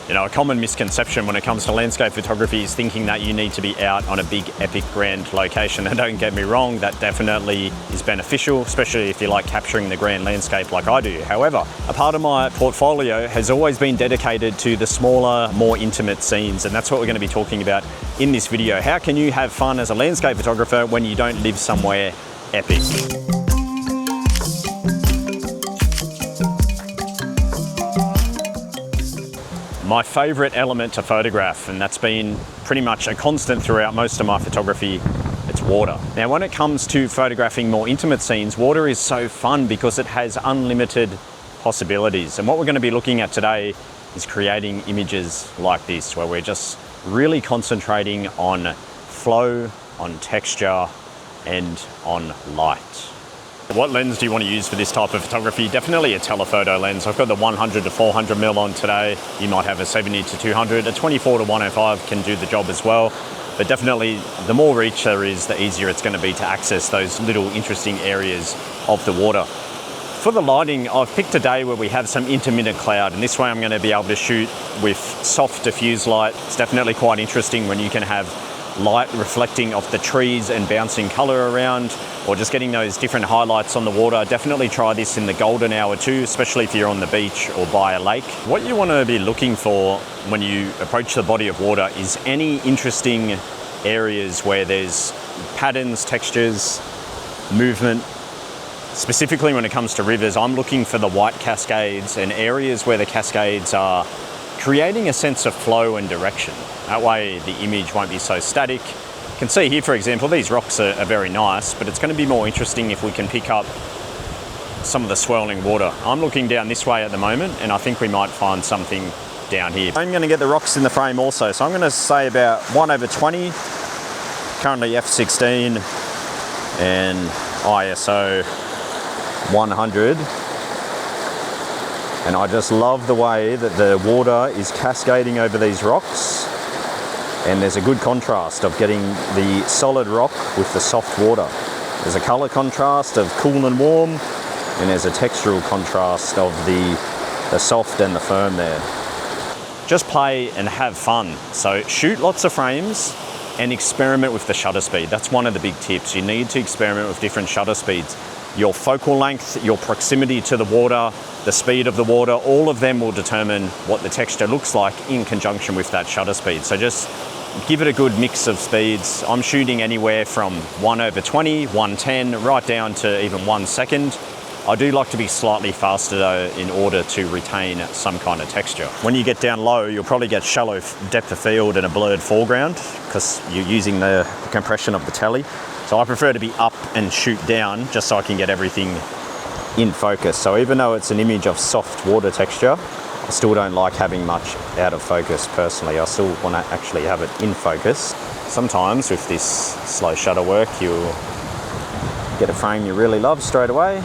You know, a common misconception when it comes to landscape photography is thinking that you need to be out on a big, epic, grand location. And don't get me wrong, that definitely is beneficial, especially if you like capturing the grand landscape like I do. However, a part of my portfolio has always been dedicated to the smaller, more intimate scenes. And that's what we're going to be talking about in this video. How can you have fun as a landscape photographer when you don't live somewhere epic? My favourite element to photograph, and that's been pretty much a constant throughout most of my photography, it's water. Now, when it comes to photographing more intimate scenes, water is so fun because it has unlimited possibilities. And what we're going to be looking at today is creating images like this, where we're just really concentrating on flow, on texture, and on light. What lens do you want to use for this type of photography? Definitely a telephoto lens. I've got the 100 to 400 mm on today. You might have a 70 to 200, a 24 to 105 can do the job as well. But definitely the more reach there is, the easier it's going to be to access those little interesting areas of the water. For the lighting, I've picked a day where we have some intermittent cloud, and this way I'm going to be able to shoot with soft diffuse light. It's definitely quite interesting when you can have light reflecting off the trees and bouncing color around, or just getting those different highlights on the water. Definitely try this in the golden hour too, especially if you're on the beach or by a lake. What you want to be looking for when you approach the body of water is any interesting areas where there's patterns, textures, movement. Specifically when it comes to rivers, I'm looking for the white cascades and areas where the cascades are creating a sense of flow and direction. That way the image won't be so static. You can see here, for example, these rocks are very nice, but it's going to be more interesting if we can pick up some of the swirling water. I'm looking down this way at the moment, and I think we might find something down here. I'm going to get the rocks in the frame also, so I'm going to say about 1/20, currently f/16 and ISO 100. And I just love the way that the water is cascading over these rocks. And there's a good contrast of getting the solid rock with the soft water. There's a color contrast of cool and warm, and there's a textural contrast of the soft and the firm there. Just play and have fun. So shoot lots of frames and experiment with the shutter speed. That's one of the big tips. You need to experiment with different shutter speeds. Your focal length, your proximity to the water, the speed of the water, all of them will determine what the texture looks like in conjunction with that shutter speed. So just give it a good mix of speeds. I'm shooting anywhere from 1/20, 110, right down to even 1 second. I do like to be slightly faster though in order to retain some kind of texture. When you get down low, you'll probably get shallow depth of field and a blurred foreground because you're using the compression of the tele. So I prefer to be up and shoot down just so I can get everything in focus. So even though it's an image of soft water texture, I still don't like having much out of focus personally. I still want to actually have it in focus. Sometimes with this slow shutter work, you'll get a frame you really love straight away.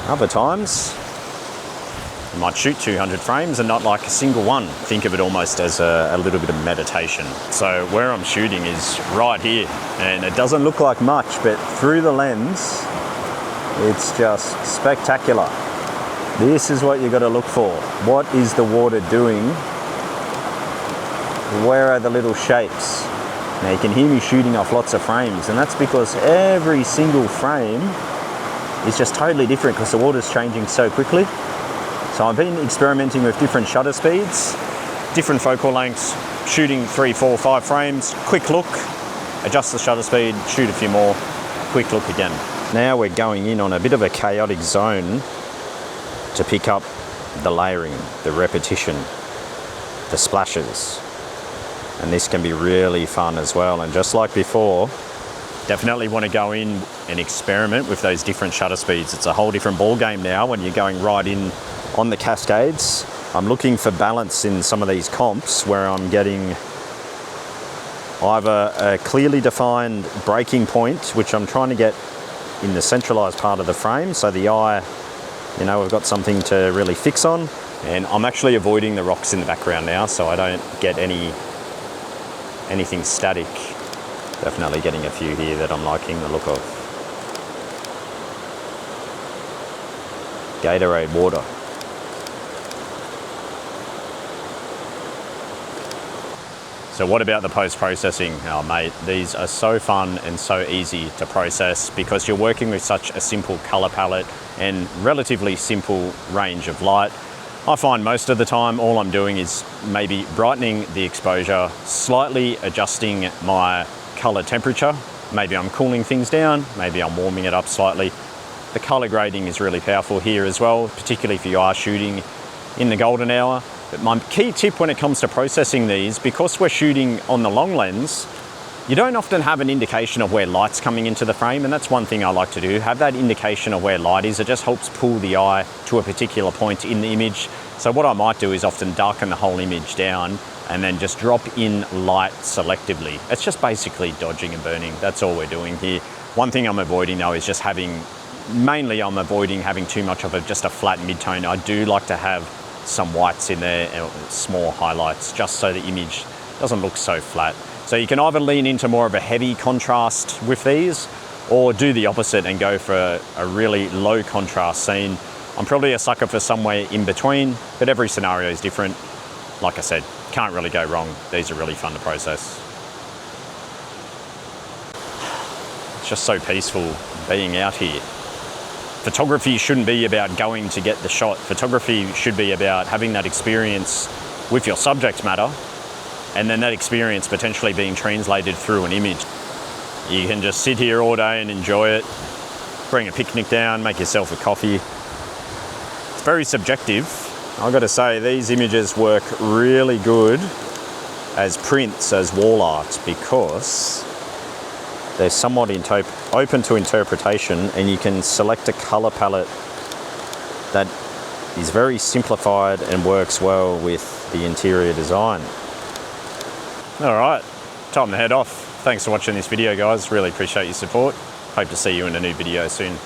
Other times, you might shoot 200 frames and not like a single one. Think of it almost as a little bit of meditation. So where I'm shooting is right here, and it doesn't look like much, but through the lens, it's just spectacular. This is what you got to look for. What is the water doing? Where are the little shapes? Now you can hear me shooting off lots of frames, and that's because every single frame is just totally different because the water's changing so quickly. So I've been experimenting with different shutter speeds, different focal lengths, shooting 3, 4, 5 frames, quick look, adjust the shutter speed, shoot a few more, quick look again. Now we're going in on a bit of a chaotic zone to pick up the layering, the repetition, the splashes. And this can be really fun as well. And just like before, definitely want to go in and experiment with those different shutter speeds. It's a whole different ball game now when you're going right in on the cascades. I'm looking for balance in some of these comps where I'm getting either a clearly defined breaking point, which I'm trying to get in the centralized part of the frame, so the eye, you know, we've got something to really fix on. And I'm actually avoiding the rocks in the background now, so I don't get anything static. Definitely getting a few here that I'm liking the look of. Gatorade water. So what about the post-processing? Oh mate, these are so fun and so easy to process because you're working with such a simple color palette and relatively simple range of light. I find most of the time all I'm doing is maybe brightening the exposure, slightly adjusting my color temperature. Maybe I'm cooling things down, maybe I'm warming it up slightly. The color grading is really powerful here as well, particularly if you are shooting in the golden hour. But my key tip when it comes to processing these, because we're shooting on the long lens, you don't often have an indication of where light's coming into the frame, and that's one thing I like to do, have that indication of where light is. It just helps pull the eye to a particular point in the image. So what I might do is often darken the whole image down and then just drop in light selectively. It's just basically dodging and burning. That's all we're doing here. One thing I'm avoiding though is just mainly I'm avoiding having too much of just a flat mid-tone. I do like to have some whites in there and small highlights just so the image doesn't look so flat. So you can either lean into more of a heavy contrast with these or do the opposite and go for a really low contrast scene. I'm probably a sucker for somewhere in between, but every scenario is different. Like I said, can't really go wrong. These are really fun to process. It's just so peaceful being out here. Photography shouldn't be about going to get the shot. Photography should be about having that experience with your subject matter and then that experience potentially being translated through an image. You can just sit here all day and enjoy it, bring a picnic down, make yourself a coffee. It's very subjective. I've got to say, these images work really good as prints, as wall art, because they're somewhat open to interpretation, and you can select a color palette that is very simplified and works well with the interior design. All right, time to head off. Thanks for watching this video, guys. Really appreciate your support. Hope to see you in a new video soon.